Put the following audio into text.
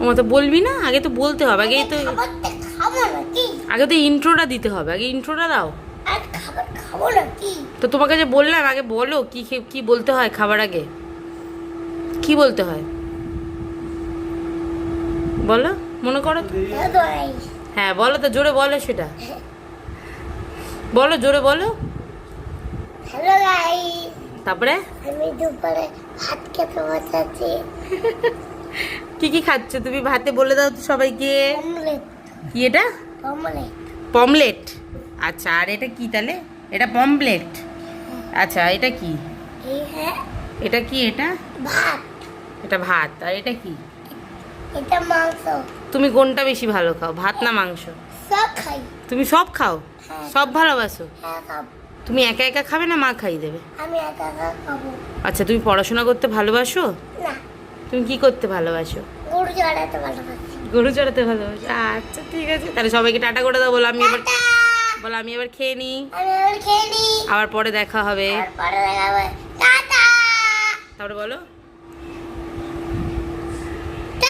আমার তো বলবি না, আগে তো বলতে হবে, খাবারটা খাবো নাকি? আগে তো ইন্ট্রোটা দিতে হবে, আগে ইন্ট্রোটা দাও। আর খাবার খাবো নাকি? তো তোমাকে যে বললাম আগে বলো কি বলতে হয় খাবার আগে, কি বলতে হয় বলো, মনে করো তো। Hello guys. হ্যাঁ বলো তো, জোরে বলো সেটা, বলো জোরে বলো। Hello guys. তারপরে আমি দুপুরে ভাত খেতে বসেছি। কি খাচ্ছ তুমি ভাতে, বলে দাও তো সবাইকে। অমলেট। কি এটা? অমলেট। পমলেট। আচ্ছা, আর এটা কি তাহলে? এটা পমপ্লেট। আচ্ছা, এটা কি? এই হ্যাঁ এটা কি? এটা ভাত। এটা ভাত। আর এটা কি? এটা মাংস। তুমি কোনটা বেশি ভালো খাও, ভাত না মাংস? সব খাই। তুমি সব খাও, হ্যাঁ। সব ভালোবাসো? হ্যাঁ খাব। তুমি একা একা খাবে না মা খাইয়ে দেবে? আমি একা একা খাবো। আচ্ছা, তুমি পড়াশোনা করতে ভালোবাসো? না, তুমি কি করতে ভালোবাসো? গরু চড়াতে ভালোবাসি। গরু চড়াতে ভালোবাসো। আচ্ছা ঠিক আছে, তাহলে সবাইকে টাটা করে দাও, বলো আমি এবার খেয়ে নিই, আমি এবার খেয়ে নিই। আবার পরে দেখা হবে। তারপরে দেখাবে। টাটা। তারপরে বলো।